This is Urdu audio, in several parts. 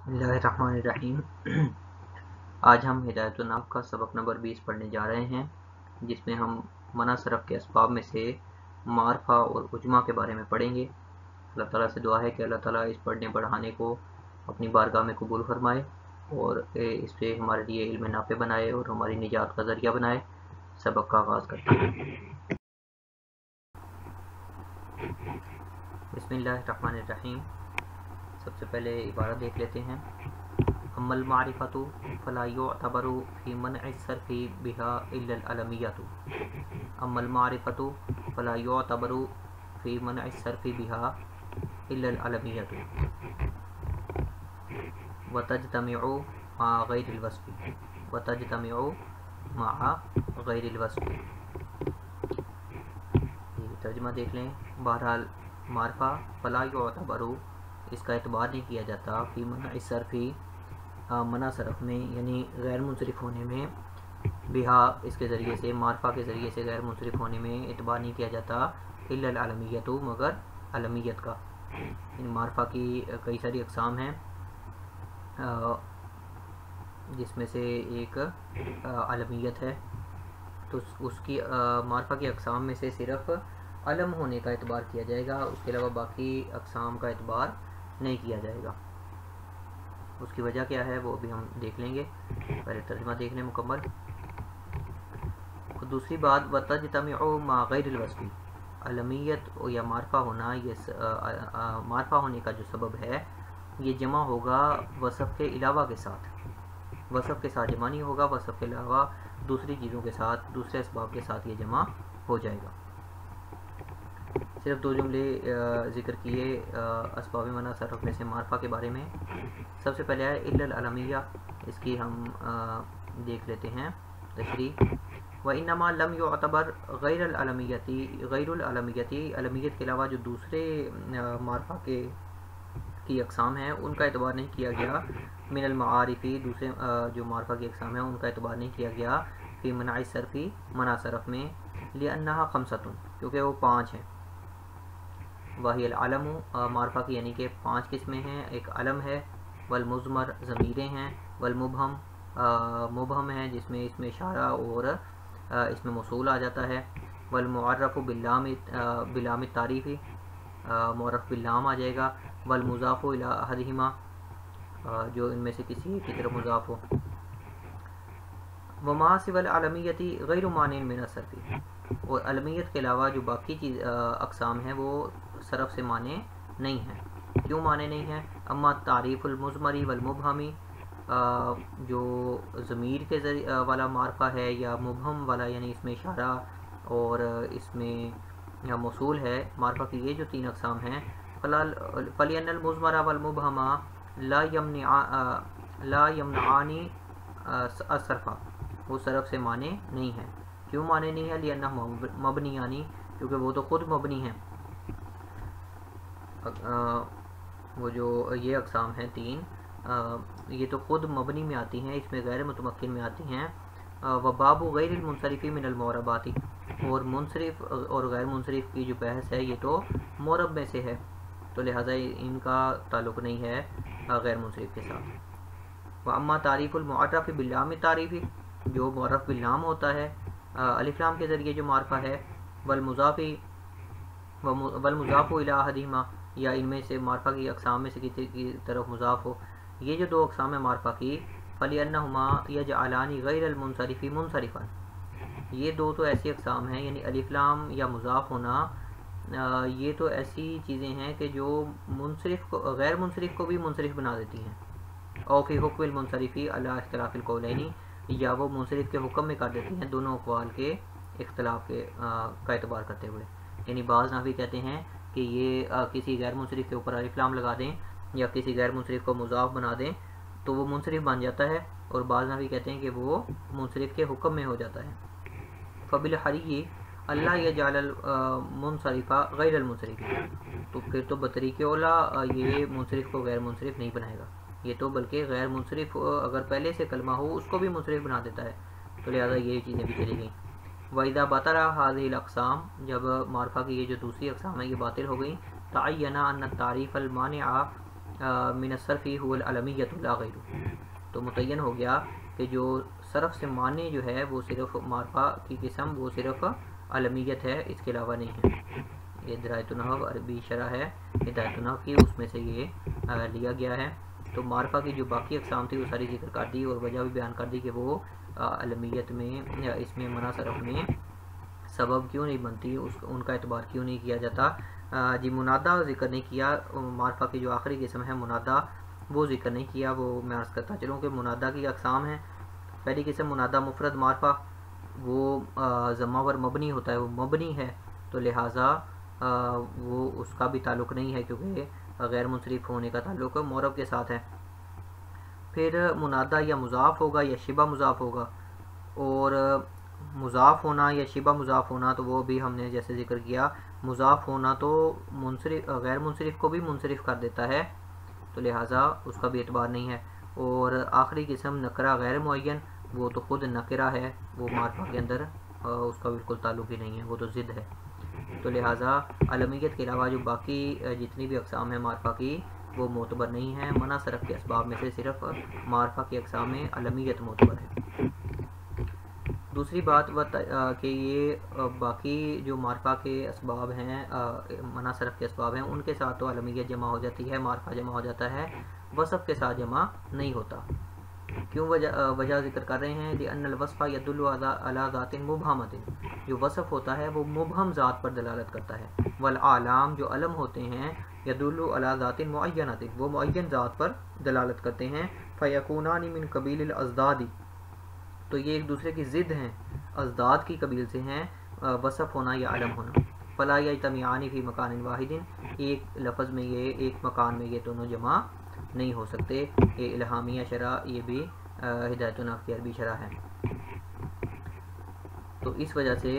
بسم اللہ الرحمن الرحیم۔ آج ہم ہدایت النحو کا سبق نمبر 20 پڑھنے جا رہے ہیں، جس میں ہم منع صرف کے اسباب میں سے معرفہ اور عجمہ کے بارے میں پڑھیں گے۔ اللہ تعالیٰ سے دعا ہے کہ اللہ تعالیٰ اس پڑھنے پڑھانے کو اپنی بارگاہ میں قبول فرمائے اور اس سے ہمارے لیے علم نافع بنائے اور ہماری نجات کا ذریعہ بنائے۔ سبق کا آغاز کرتے ہیں۔ بسم اللہ الرحمن الرحیم۔ سب سے پہلے عبارت دیکھ لیتے ہیں۔ اما المعرفۃ فلا يعتبر في منع الصرف بها الا العلمیۃ۔ اما المعرفۃ فلا يعتبر في منع الصرف بها الا العلمیۃ وتجتمع مع غیر الوصف وتجتمع مع غیر الوصف۔ یہ ترجمہ دیکھ لیں۔ بہرحال معرفہ فلا يعتبر، اس کا اعتبار نہیں کیا جاتا، فی منع الصرف، منع صرف میں یعنی غیر منصرف ہونے میں، بہا اس کے ذریعے سے، معرفہ کے ذریعے سے غیر منصرف ہونے میں اعتبار نہیں کیا جاتا، الا العلمیۃ، مگر علمیت کا۔ یعنی معرفہ کی کئی ساری اقسام ہیں، جس میں سے ایک علمیت ہے، تو اس کی معرفہ کی اقسام میں سے صرف علم ہونے کا اعتبار کیا جائے گا، اس کے علاوہ باقی اقسام کا اعتبار نہیں کیا جائے گا۔ اس کی وجہ کیا ہے وہ بھی ہم دیکھ لیں گے، پہلے ترجمہ دیکھ لیں مکمل۔ دوسری بات، وتجتمع مع غیر الوصف، علمیت یا معرفہ ہونا، یہ معرفہ ہونے کا جو سبب ہے یہ جمع ہوگا وصف کے علاوہ کے ساتھ، وصف کے ساتھ جمع نہیں ہوگا، وصف کے علاوہ دوسری چیزوں کے ساتھ، دوسرے اسباب کے ساتھ یہ جمع ہو جائے گا۔ صرف دو جملے ذکر کیے اسباب منع صرف میں سے معرفہ کے بارے میں۔ سب سے پہلے ہے الا العلمیہ، اس کی ہم دیکھ لیتے ہیں تشریح۔ وانما لم يعتبر غیر العلمیۃ، علمیت کے علاوہ جو دوسرے معرفہ کی اقسام ہیں ان کا اعتبار نہیں کیا گیا، من المعارف، دوسرے جو معرفہ کی اقسام ہیں ان کا اعتبار نہیں کیا گیا، فی منع الصرف، منع صرف میں، لأنها خمسۃ، کیونکہ وہ 5 ہیں۔ وہی العلم، معرفہ کی یعنی کہ 5 قسمیں ہیں، ایک علم ہے، والمضمر ضمیریں ہیں، والمبہم مبہم ہیں جس میں اس میں اشارہ اور اس میں موصول آ جاتا ہے، والمعرف بلام التعریف، معرف باللام آ جائے گا، والمضاف الی احدہما، جو ان میں سے کسی کی طرف مضاف ہو۔ وما سوى العلمیۃ غیر مانع من الصرف، اور علمیت کے علاوہ جو باقی اقسام ہیں وہ صرف سے مانع نہیں ہیں۔ کیوں مانع نہیں ہیں؟ اما تعریف المضمری والمبہمی، جو ضمیر کے ذریعے والا معرفہ ہے یا مبہم والا یعنی اس میں اشارہ اور اس میں موصول ہے، معرفہ کی یہ جو 3 اقسام ہیں، فلین المضمر والمبہم لا یمنعانی الصرف، وہ صرف سے مانع نہیں ہیں۔ کیوں مانع نہیں ہے؟ لأنہ مبنیانی، کیونکہ وہ تو خود مبنی ہیں، وہ جو یہ اقسام ہیں 3 یہ تو خود مبنی میں آتی ہیں، اس میں غیر متمکن میں آتی ہیں۔ وباب غیر المنصرف من المعربات، اور منصرف اور غیر منصرف کی جو بحث ہے یہ تو معرب میں سے ہے، تو لہٰذا ان کا تعلق نہیں ہے غیر منصرف کے ساتھ۔ واما تعریف المعرف باللام تعریف، جو معرف باللام ہوتا ہے الف لام کے ذریعے جو معرفہ ہے، والمضاف الی احدہما، یا ان میں سے معرفہ کی اقسام میں سے کسی کی طرف مضاف ہو، یہ جو 2 اقسام ہیں معرفہ کی، فَلِأَنَّهُمَا يَجْعَلَانِ غَيْرَ الْمُنصَرِفِ مُنصَرِفًا، یہ 2 تو ایسی اقسام ہیں، یعنی الف لام یا مضاف ہونا، یہ تو ایسی چیزیں ہیں کہ جو منصرف کو، غیر منصرف کو بھی منصرف بنا دیتی ہیں، او فی حکم المنصرف علی اختلاف القولین، یا وہ منصرف کے حکم میں کر دیتی ہیں دونوں اقوال کے اختلاف کا اعتبار کرتے ہوئے۔ یعنی بعض نحوی کہتے ہیں کہ یہ کسی غیر منصرف کے اوپر الف لام لگا دیں یا کسی غیر منصرف کو مضاف بنا دیں تو وہ منصرف بن جاتا ہے، اور بعض نحوی کہتے ہیں کہ وہ منصرف کے حکم میں ہو جاتا ہے۔ فبالحری اللہ یجعل المنصرف غیر المنصرف، تو پھر تو بطریق اولا یہ منصرف کو غیر منصرف نہیں بنائے گا، یہ تو بلکہ غیر منصرف اگر پہلے سے کلمہ ہو اس کو بھی منصرف بنا دیتا ہے، تو لہذا یہ چیزیں بھی چلی گئیں۔ وَإِذَا بَطَلَ هَذِهِ الْأَقْسَامِ، جب معرفہ کی یہ جو دوسری اقسام ہے یہ باطل ہو گئی، تَعَيَّنَ أَنَّ التَّعْرِيفَ الْمَانِعَ من الصرفی هو العلمیۃ لا غیر، تو متعین ہو گیا کہ جو صرف سے معنی جو ہے وہ صرف معرفہ کی قسم وہ صرف علمیت ہے، اس کے علاوہ نہیں ہے۔ یہ درایت النحو عربی شرح ہے ہدایت النحو کی، اس میں سے یہ لیا گیا ہے۔ تو معرفہ کی جو باقی اقسام تھی وہ ساری ذکر کر دی اور وجہ بھی بیان کر دی کہ وہ علمیت میں یا اس میں منع صرف میں سبب کیوں نہیں بنتی، ان کا اعتبار کیوں نہیں کیا جاتا۔ جی منادہ ذکر نہیں کیا، معرفہ کی جو آخری قسم ہے منادہ وہ ذکر نہیں کیا، وہ میں عرض کرتا چلوں کہ منادہ کی اقسام ہیں۔ پہلی قسم منادہ مفرد معرفہ، وہ ضمہ ور مبنی ہوتا ہے، وہ مبنی ہے تو لہٰذا وہ اس کا بھی تعلق نہیں ہے کیونکہ غیر منصرف ہونے کا تعلق معرب کے ساتھ ہے۔ پھر منادہ یا مضاف ہوگا یا شبہ مضاف ہوگا، اور مضاف ہونا یا شبہ مضاف ہونا تو وہ بھی ہم نے جیسے ذکر کیا، مضاف ہونا تو منصرف غیر منصرف کو بھی منصرف کر دیتا ہے تو لہٰذا اس کا بھی اعتبار نہیں ہے۔ اور آخری قسم نکرہ غیر معین، وہ تو خود نکرہ ہے، وہ معرفہ کے اندر اس کا بالکل تعلق ہی نہیں ہے، وہ تو ضد ہے۔ تو لہٰذا علمیت کے علاوہ جو باقی جتنی بھی اقسام ہیں معرفہ کی وہ معتبر نہیں ہیں، منع صرف کے اسباب میں سے صرف معرفہ کی اقسام میں علمیت معتبر ہے۔ دوسری بات کہ یہ باقی جو معرفہ کے اسباب ہیں منع صرف کے اسباب ہیں ان کے ساتھ تو علمیت جمع ہو جاتی ہے، معرفہ جمع ہو جاتا ہے، وصف کے ساتھ جمع نہیں ہوتا۔ کیوں وجہ ذکر کر رہے ہیں؟ لأن الوصف يدل على ذات مبہمۃ، جو وصف ہوتا ہے وہ مبہم ذات پر دلالت کرتا ہے، والاعلام جو علم ہوتے ہیں يدل على ذات معینۃ، وہ معین ذات پر دلالت کرتے ہیں، فیکونان من قبیل الازداد، تو یہ ایک دوسرے کی ضد ہیں، ازداد کی قبیل سے ہیں، وصف ہونا یا علم ہونا۔ فلا یجتمعان فی مکان واحد، ایک لفظ میں یہ ایک مکان میں یہ دونوں جمع نہیں ہو سکتے۔ یہ الہامیہ شرح، یہ بھی ہدایت النحو کی عربی شرح ہے۔ تو اس وجہ سے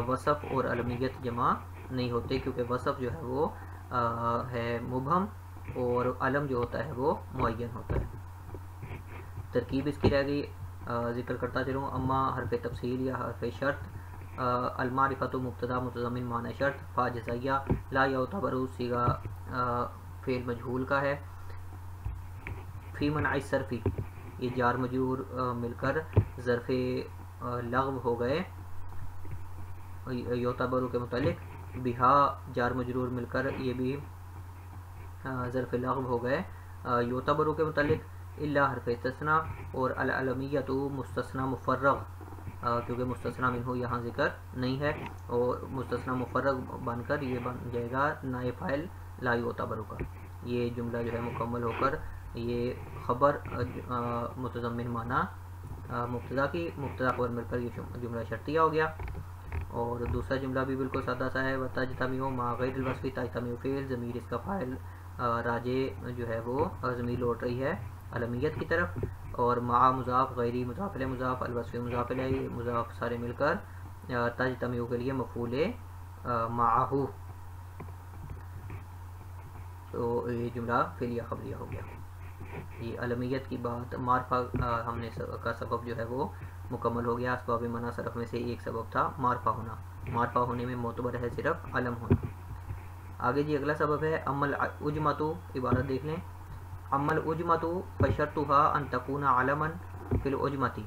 وصف اور علمیت جمع نہیں ہوتے کیونکہ وصف جو ہے وہ ہے مبہم اور علم جو ہوتا ہے وہ معین ہوتا ہے۔ ترکیب اس کی رہ گئی، ذکر کرتا چلوں۔ اما حرف تفصیل یا حرف شرط، المعرفۃ مبتدا متضمن معنی شرط، فا جزائیہ، لا یعتبر صیغہ فعل مجہول کا ہے، فی منع صرفی، یہ جار مجرور مل کر ظرف لغو ہو گئے، یعتبر کے متعلق، بہا جار مجرور مل کر یہ بھی ظرف لغو ہو گئے یعتبر کے متعلق، الا حرف استثناء، اور العلمیۃ مستثنی مفرغ، کیونکہ مستثنی منہ یہاں ذکر نہیں ہے اور مستثنی مفرغ بن کر یہ بن جائے گا نائب فاعل لا یعتبر کا۔ یہ جملہ جو ہے مکمل ہو کر یہ خبر متضمن معنی مبتدا کی، مبتدا خبر مل کر یہ جملہ شرطیہ ہو گیا۔ اور دوسرا جملہ بھی بالکل سادہ سا ہے، وتجتمع مع غیر الوصف تجتمع فعل، ضمیر اس کا فاعل راجع جو ہے وہ ضمیر لوٹ رہی ہے علمیت کی طرف، اور مع مضاف، غیری مضاف الیہ مضاف، الوصف مضاف الیہ، مضاف سارے مل کر تجتمع کے لیے مفعول معہ، تو یہ جملہ فعلیہ خبریہ ہو گیا۔ یہ علمیت کی بات، معرفہ ہم نے کا سبب جو ہے وہ مکمل ہو گیا۔ اسباب منع صرف میں سے ایک سبب تھا معرفہ ہونا، معرفہ ہونے میں معتبر ہے صرف علم ہونا۔ آگے جی اگلا سبب ہے عمل اجمت، عبارت دیکھ لیں، عمل اجمت فشرطها ان تكون علما في العجمت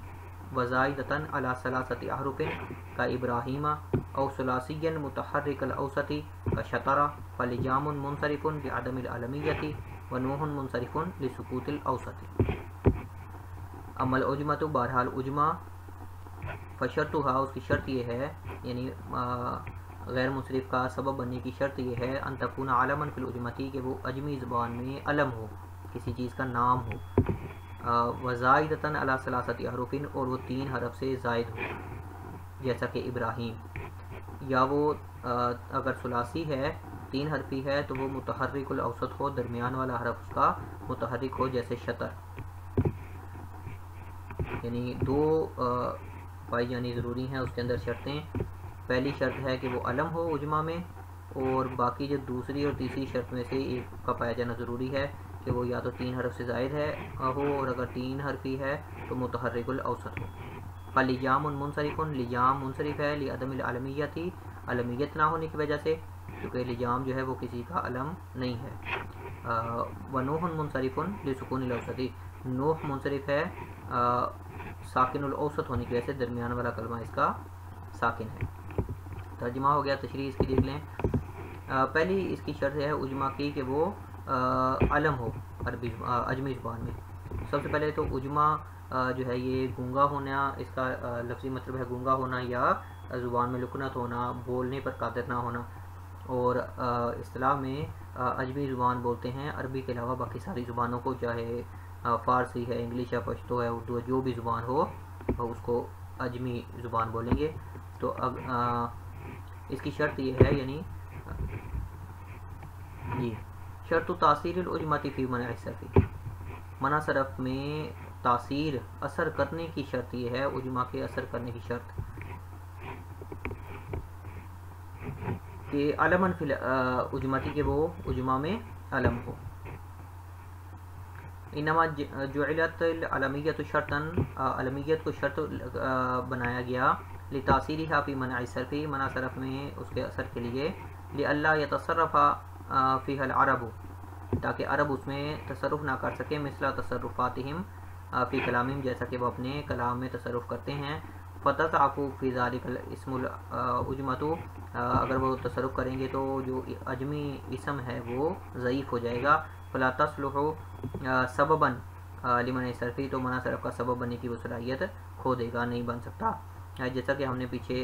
وزائدة على ثلاثة احرف كابراہیم، او ثلاثيا متحرك الاوسط كشطر، فلجام منصرف بعدم العلمیت ونوح منصرف لسکوت الاوسط۔ عمل اجمت، بہرحال اجمہ، فشرطها، اس کی شرط یہ ہے، یعنی غیر منصرف کا سبب بننے کی شرط یہ ہے، ان تکون علما فی العجمتی، کہ وہ اجمی زبان میں علم ہو، کسی چیز کا نام ہو، وزائدتاً علی ثلاثۃ احرف، اور وہ 3 حرف سے زائد ہو، جیسا کہ ابراہیم، یا وہ اگر ثلاثی ہے 3 حرفی ہے تو وہ متحرک الاوسط ہو، درمیان والا حرف اس کا متحرک ہو، جیسے شطر۔ یعنی 2 پائی جانی ضروری ہیں اس کے اندر شرطیں۔ پہلی شرط ہے کہ وہ علم ہو اجمہ میں، اور باقی جو دوسری اور تیسری شرط میں سے ایک کا پایا جانا ضروری ہے کہ وہ یا تو 3 حرف سے زائد ہے ہو، اور اگر 3 حرفی ہے تو متحرک الاوسط ہو۔ فلجام منصرف، لجام منصرف ہے، لعدم العلمیت، علمیت نہ ہونے کی وجہ سے، کیونکہ لجام جو ہے وہ کسی کا علم نہیں ہے۔ ونوح منصرف لسکون الاوسطی، نوح منصرف ہے ساکن الاوسط ہونے کی وجہ سے، درمیان والا کلمہ اس کا ساکن ہے۔ ترجمہ ہو گیا، تشریح اس کی دیکھ لیں۔ پہلی اس کی شرط ہے اجماع کی کہ وہ علم ہو عربی اجمی زبان میں۔ سب سے پہلے تو اجماع جو ہے یہ گونگا ہونا، اس کا لفظی مطلب ہے گونگا ہونا یا زبان میں لکنت ہونا، بولنے پر قادر نہ ہونا، اور اصطلاح میں اجمی زبان بولتے ہیں عربی کے علاوہ باقی ساری زبانوں کو، چاہے فارسی ہے، انگلش ہے، پشتو ہے، اردو ہے، جو بھی زبان ہو اس کو اجمی زبان بولیں گے۔ تو اب اس کی شرط یہ ہے، یعنی جی شرط تاثیر العجمتی فی منع صرفی، منع صرف میں تاثیر اثر کرنے کی شرط یہ ہے، اجماع کے اثر کرنے کی شرط کہ علماً فی اجمتی کے وہ اجماع میں علم ہو۔ انما جعلت العلمیت شرطا، علمیت کو شرط بنایا گیا، لتاثیرها فی منع صرفی، منع صرف میں اس کے اثر کے لیے، لئلا یتصرف فیها العرب، تاکہ عرب اس میں تصرف نہ کر سکے، مثل تصرفاتہم فی کلامہم، جیسا کہ وہ اپنے کلام میں تصرف کرتے ہیں، فتضعف فی ذلک الاسم العجمۃ، اگر وہ تصرف کریں گے تو جو اجمی اسم ہے وہ ضعیف ہو جائے گا، فلا تصلح سببا لمنع صرفی، تو منع صرف کا سبب بننے کی وہ صلاحیت کھو دے گا، نہیں بن سکتا۔ جیسا کہ ہم نے پیچھے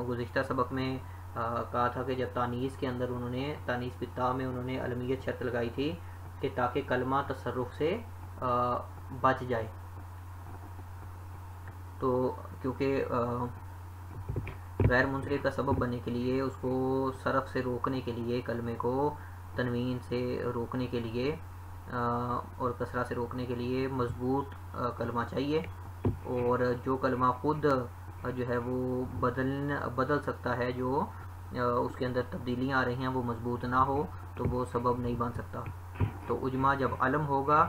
گزشتہ سبق میں کہا تھا کہ جب تانیث کے اندر انہوں نے تانیث بالتاء میں انہوں نے علمیت شرط لگائی تھی کہ تاکہ کلمہ تصرف سے بچ جائے، تو کیونکہ غیر منصرف کا سبب بننے کے لیے، اس کو صرف سے روکنے کے لیے، کلمے کو تنوین سے روکنے کے لیے اور کسرہ سے روکنے کے لیے مضبوط کلمہ چاہیے، اور جو کلمہ خود جو ہے وہ بدل سکتا ہے، جو اس کے اندر تبدیلیاں آ رہی ہیں وہ مضبوط نہ ہو تو وہ سبب نہیں بن سکتا۔ تو اجماع جب علم ہوگا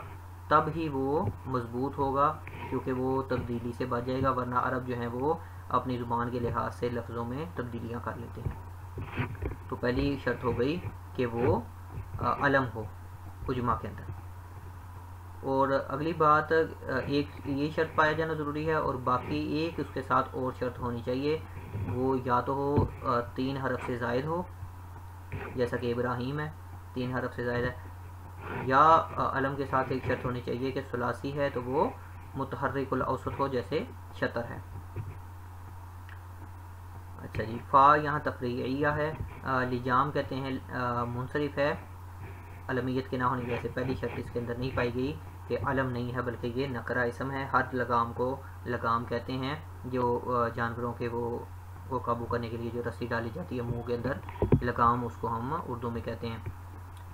تب ہی وہ مضبوط ہوگا، کیونکہ وہ تبدیلی سے بچ جائے گا، ورنہ عرب جو ہیں وہ اپنی زبان کے لحاظ سے لفظوں میں تبدیلیاں کر لیتے ہیں۔ تو پہلی شرط ہو گئی کہ وہ علم ہو اجماع کے اندر، اور اگلی بات ایک یہ شرط پایا جانا ضروری ہے، اور باقی ایک اس کے ساتھ اور شرط ہونی چاہیے، وہ یا تو ہو 3 حرف سے زائد ہو، جیسا کہ ابراہیم ہے 3 حرف سے زائد ہے، یا علم کے ساتھ ایک شرط ہونی چاہیے کہ ثلاثی ہے تو وہ متحرک الاوسط ہو، جیسے شطر ہے۔ اچھا جی، فا یہاں تفریعیہ ہے، لجام کہتے ہیں منصرف ہے علمیت کے نہ ہونے کی وجہ سے، پہلی شرط اس کے اندر نہیں پائی گئی کہ علم نہیں ہے بلکہ یہ نکرہ اسم ہے۔ ہر لگام کو لگام کہتے ہیں، جو جانوروں کے وہ قابو کرنے کے لیے جو رسی ڈالی جاتی ہے منہ کے اندر، لگام اس کو ہم اردو میں کہتے ہیں۔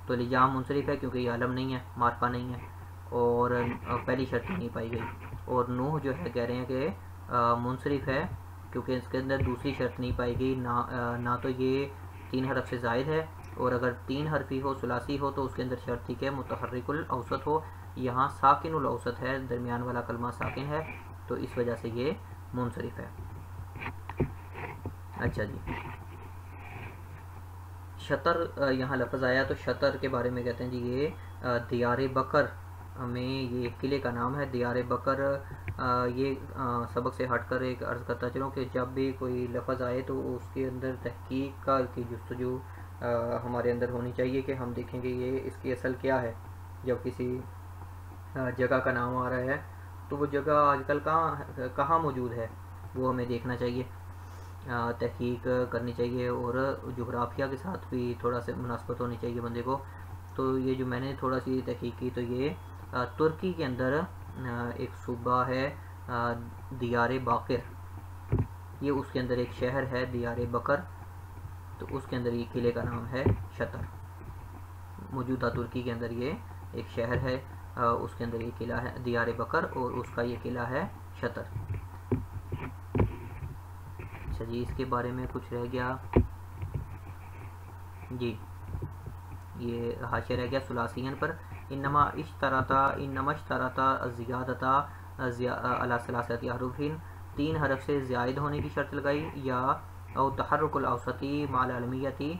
تو لجام منصرف ہے کیونکہ یہ علم نہیں ہے، معرفہ نہیں ہے، اور پہلی شرط نہیں پائی گئی۔ اور نوح جو ہے کہہ رہے ہیں کہ منصرف ہے کیونکہ اس کے اندر دوسری شرط نہیں پائی گئی، نہ تو یہ 3 حرف سے زائد ہے، اور اگر 3 حرفی ہو ثلاثی ہو تو اس کے اندر شرط تھی کہ متحرک الاوسط ہو، یہاں ساکن الاوسط ہے، درمیان والا کلمہ ساکن ہے، تو اس وجہ سے یہ منصرف ہے۔ اچھا جی، شطر یہاں لفظ آیا تو شطر کے بارے میں کہتے ہیں جی یہ دیار بکر میں یہ قلعے کا نام ہے، دیار بکر۔ یہ سبق سے ہٹ کر ایک عرض کرتا چلوں کہ جب بھی کوئی لفظ آئے تو اس کے اندر تحقیق کی جستجو ہمارے اندر ہونی چاہیے کہ ہم دیکھیں گے یہ اس کی اصل کیا ہے۔ جب کسی جگہ کا نام آ رہا ہے تو وہ جگہ آج کل کہاں موجود ہے وہ ہمیں دیکھنا چاہیے، تحقیق کرنی چاہیے، اور جغرافیہ کے ساتھ بھی تھوڑا سا مناسبت ہونی چاہیے بندے کو۔ تو یہ جو میں نے تھوڑا سی تحقیق کی تو یہ ترکی کے اندر ایک صوبہ ہے دیار باقر، یہ اس کے اندر ایک شہر ہے دیار بکر، تو اس کے اندر یہ قلعے کا نام ہے شطر۔ موجودہ ترکی کے اندر یہ ایک شہر ہے، اس کے اندر یہ قلعہ ہے دیار بکر، اور اس کا یہ قلعہ ہے شطر۔ اچھا جی، اس کے بارے میں کچھ رہ گیا جی، یہ حاشیہ رہ گیا ثلاثین پر، انما اشترطا زیادتا علی ثلاثۃ احرف، 3 حرف سے زائد ہونے کی شرط لگائی، یا او تحرک الاوسطی مع العلمیتی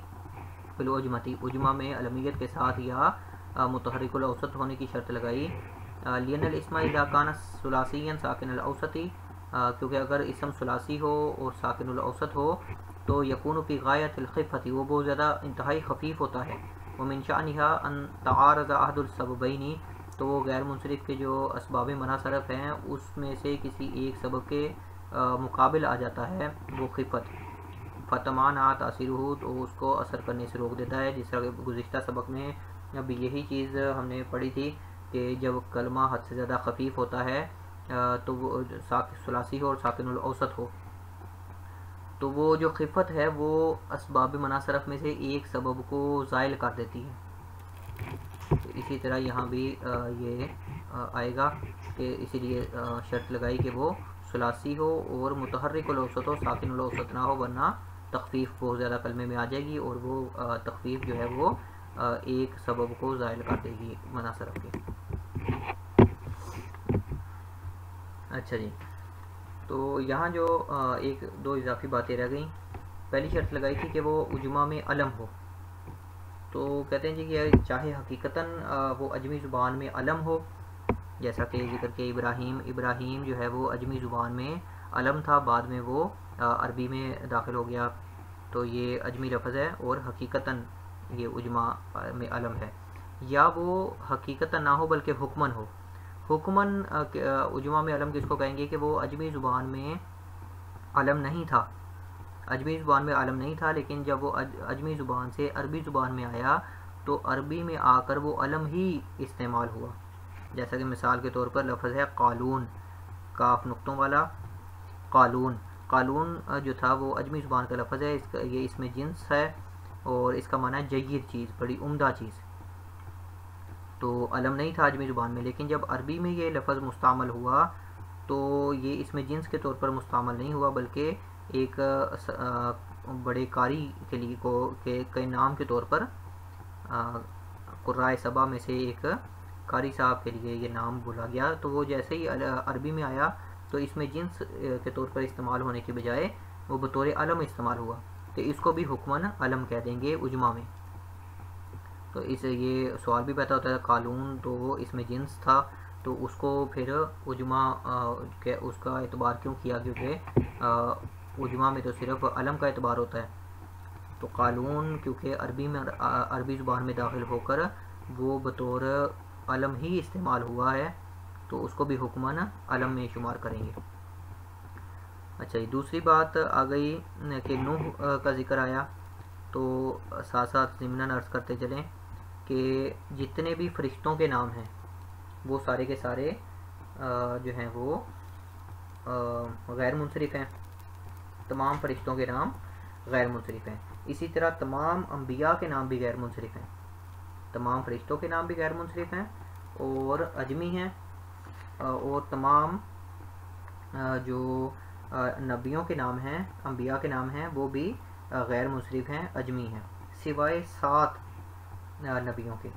فی العجمتی، اجمہ میں علمیت کے ساتھ، یا متحرک الاوسط ہونے کی شرط لگائی. لین الاسم اذا کان ثلاثیا ساکن الاوسطی، کیونکہ اگر اسم ثلاثی ہو اور ساکن الاوسط ہو تو یکون فی غایت الخفۃ، وہ بہت زیادہ انتہائی خفیف ہوتا ہے. ومن شأنها ان تعارض احد السببین، تو وہ غیر منصرف کے جو اسباب منع صرف ہیں اس میں سے کسی ایک سبب کے مقابل آ جاتا ہے وہ خفت. فتمانع تاثیرہ، تو اس کو اثر کرنے سے روک دیتا ہے. جس طرح کہ گزشتہ سبق میں اب یہی چیز ہم نے پڑھی تھی کہ جب کلمہ حد سے زیادہ خفیف ہوتا ہے تو وہ ثلاثی ہو اور ساکن الاوسط ہو تو وہ جو خفت ہے وہ اسباب منع صرف میں سے ایک سبب کو زائل کر دیتی ہے. اسی طرح یہاں بھی یہ آئے گا کہ اسی لیے شرط لگائی کہ وہ ثلاثی ہو اور متحرک الاوسط ہو، ساکن الاوسط نہ ہو، ورنہ تخفیف بہت زیادہ کلمے میں آ جائے گی اور وہ تخفیف جو ہے وہ ایک سبب کو زائل کر دے گی منع صرف کے. اچھا جی، تو یہاں جو ایک دو اضافی باتیں رہ گئیں. پہلی شرط لگائی تھی کہ وہ اجماع میں علم ہو. تو کہتے ہیں جی کہ چاہے حقیقتاً وہ اجمی زبان میں علم ہو، جیسا کہ ذکر کہ ابراہیم جو ہے وہ اجمی زبان میں علم تھا، بعد میں وہ عربی میں داخل ہو گیا، تو یہ اجمی لفظ ہے اور حقیقتاً یہ اجماع میں علم ہے. یا وہ حقیقتاً نہ ہو بلکہ حکماً ہو. حکماً اجماع میں علم کس کو کہیں گے کہ وہ اجمی زبان میں علم نہیں تھا، اجمی زبان میں عالم نہیں تھا، لیکن جب وہ اجمی زبان سے عربی زبان میں آیا تو عربی میں آ کر وہ علم ہی استعمال ہوا. جیسا کہ مثال کے طور پر لفظ ہے قالون، کاف نقطوں والا قالون. قالون جو تھا وہ اجمی زبان کا لفظ ہے، یہ اس میں جنس ہے اور اس کا معنی ہے جید چیز، بڑی عمدہ چیز. تو علم نہیں تھا اجمی زبان میں، لیکن جب عربی میں یہ لفظ مستعمل ہوا تو یہ اس میں جنس کے طور پر مستعمل نہیں ہوا بلکہ ایک بڑے قاری کے لیے کے نام کے طور پر قراء سبا میں سے ایک قاری صاحب کے لیے یہ نام بولا گیا. تو وہ جیسے ہی عربی میں آیا تو اس میں جنس کے طور پر استعمال ہونے کے بجائے وہ بطور علم استعمال ہوا، تو اس کو بھی حکماً علم کہہ دیں گے اجماع میں. تو اس یہ سوال بھی پیدا ہوتا ہے قالون تو وہ اس میں جنس تھا تو اس کو پھر اجماع اس کا اعتبار کیوں کیا، کیونکہ اجماع میں تو صرف علم کا اعتبار ہوتا ہے. تو قالون کیونکہ عربی زبان میں داخل ہو کر وہ بطور علم ہی استعمال ہوا ہے تو اس کو بھی حکماً علم میں شمار کریں گے. اچھا جی، دوسری بات آ گئی کہ نوح کا ذکر آیا، تو ساتھ ساتھ ضمناً عرض کرتے چلیں کہ جتنے بھی فرشتوں کے نام ہیں وہ سارے کے سارے جو ہیں وہ غیر منصرف ہیں. تمام فرشتوں کے نام غیر منصرف ہیں. اسی طرح تمام انبیاء کے نام بھی غیر منصرف ہیں. تمام فرشتوں کے نام بھی غیر منصرف ہیں اور اجمی ہیں، اور تمام جو نبیوں کے نام ہیں، انبیاء کے نام ہیں، وہ بھی غیر منصرف ہیں، اجمی ہیں، سوائے 7 نبیوں کے.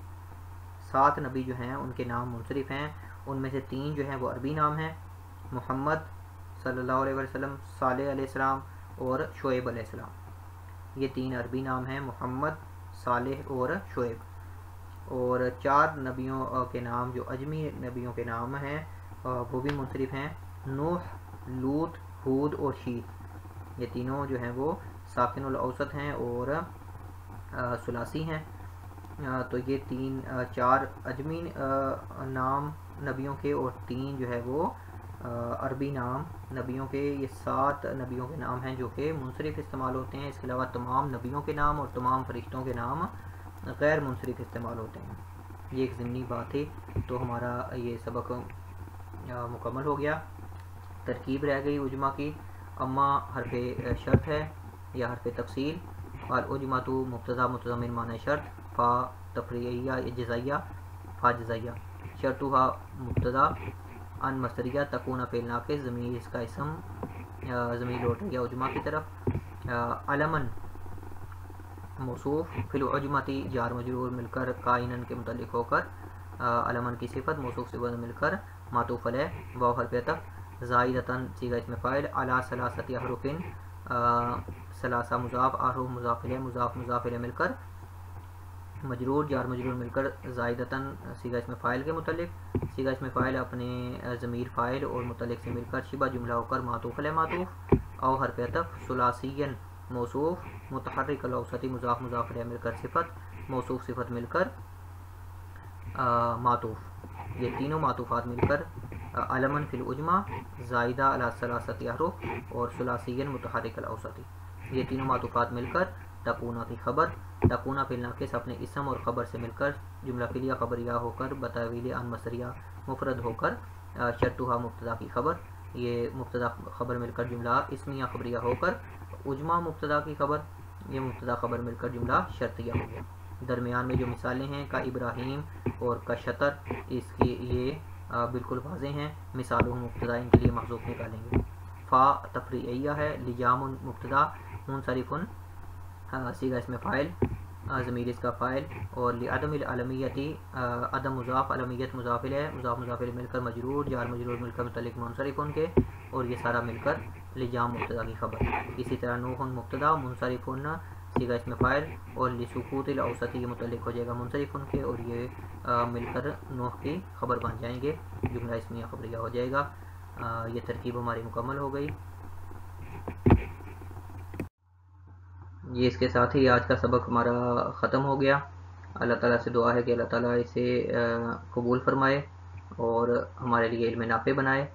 7 نبی جو ہیں ان کے نام منصرف ہیں. ان میں سے 3 جو ہیں وہ عربی نام ہیں، محمد صلی اللہ علیہ وسلم، صالح علیہ السلام اور شعیب علیہ السلام. یہ 3 عربی نام ہیں، محمد، صالح اور شعیب. اور 4 نبیوں کے نام جو اجمی نبیوں کے نام ہیں وہ بھی منصرف ہیں، نوح، لوط، ہود اور شید. یہ تینوں جو ہیں وہ ساکن الاوسط ہیں اور ثلاثی ہیں. تو یہ 4 اجمی نام نبیوں کے اور 3 جو ہے وہ عربی نام نبیوں کے. یہ 7 نبیوں کے نام ہیں جو کہ منصرف استعمال ہوتے ہیں. اس کے علاوہ تمام نبیوں کے نام اور تمام فرشتوں کے نام غیر منصرف استعمال ہوتے ہیں. یہ ایک ضمنی بات تھی. تو ہمارا یہ سبق مکمل ہو گیا. ترکیب رہ گئی اجماع کی. اما حرف شرط ہے یا حرف تفصیل، اور اجماع تو مبتدا متضمن معنی شرط، فا تفریعیہ جزائیہ، فا جزائیہ. شرطها مبتدا ان مصدریہ تکون فعل ناقص، ضمیر اس کا اسم ضمیر لوٹ گیا اجماع کی طرف. علمن موصوف، فی العجمتی جار مجرور مل کر کائنن کے متعلق ہو کر علمن کی صفت، موصوف صفت مل کر معطوف علیہ، واو حرف عطف، زائدتاً صیغہ اسم فاعل، علی ثلاثۃ احرف، ثلاثہ مضاف، احرف مضاف الیہ، مضاف مضاف الیہ مل کر مجرور جار مجرور مل کر زائدتاً صیغہ اسم فاعل کے متعلق، صیغہ اسم فاعل اپنے ضمیر فاعل اور متعلق سے مل کر شبہ جملہ ہو کر معطوف علیہ معطوف، او حرف عطف ثلاثیاً موصوف متحرک الاوسطی مضاف مضاف الیہ مل کر صفت موصوف صفت مل کر معطوف، یہ تینوں معطوفات مل کر علمن فی العجمہ زائدہ علی ثلاثۃ احرف اور ثلاثیاً متحرک الاوسطی، یہ تینوں معطوفات مل کر تکونا کی خبر، تکونا فی الناقص اپنے اسم اور خبر سے مل کر جملہ فعلیہ خبریہ ہو کر بتاویل ان مصریہ مفرد ہو کر شرطھا مبتدا کی خبر، یہ مبتدا خبر مل کر جملہ اسمیہ خبریہ ہو کر عجمہ مبتدا کی خبر، یہ مبتدا خبر مل کر جملہ شرطیہ ہو گیا۔ درمیان میں جو مثالیں ہیں کا ابراہیم اور کا شطر، اس کی یہ بالکل واضح ہیں، مثالوں مبتدا ان کے لیے محذوف نکالیں گے۔ فا تفریعیہ ہے، لجام مبتدا، منصرف صیغہ اسم فاعل ضمیر اس کا فاعل، اور لعدم العلمیتی عدم مضاف علمیت مضاف الیہ مضاف مضاف الیہ مل کر مجرور جار مجرور مل کر متعلق منصرف ان کے، اور یہ سارا مل کر لجام مبتدا کی خبر۔ اسی طرح نوح مبتدا منصرف صیغہ اسم فاعل اور لسکوت الاوسطی یہ متعلق ہو جائے گا منصرف ان کے، اور یہ مل کر نوح کی خبر بن جائیں گے، جملہ اسمیہ خبریہ ہو جائے گا۔ یہ ترکیب ہماری مکمل ہو گئی۔ یہ اس کے ساتھ ہی آج کا سبق ہمارا ختم ہو گیا۔ اللہ تعالیٰ سے دعا ہے کہ اللہ تعالیٰ اسے قبول فرمائے اور ہمارے لیے علم نافع بنائے۔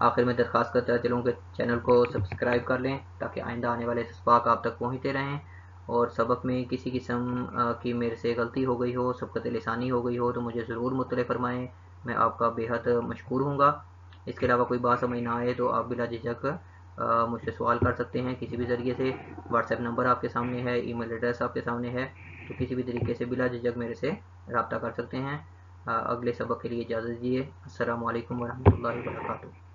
آخر میں درخواست کرتا چلوں کہ چینل کو سبسکرائب کر لیں تاکہ آئندہ آنے والے اسباق آپ تک پہنچتے رہیں، اور سبق میں کسی قسم کی میرے سے غلطی ہو گئی ہو، سبقت لسانی ہو گئی ہو تو مجھے ضرور مطلع فرمائیں، میں آپ کا بے حد مشکور ہوں گا۔ اس کے علاوہ کوئی بات سمجھ نہ آئے تو آپ بلا جھجک مجھ سے سوال کر سکتے ہیں کسی بھی ذریعے سے، واٹس ایپ نمبر آپ کے سامنے ہے، ای میل ایڈریس آپ کے سامنے ہے، تو کسی بھی طریقے سے بلا جھجک میرے سے رابطہ کر سکتے ہیں۔ اگلے سبق کے لیے اجازت دیجیے۔ السلام علیکم ورحمۃ اللہ وبرکاتہ۔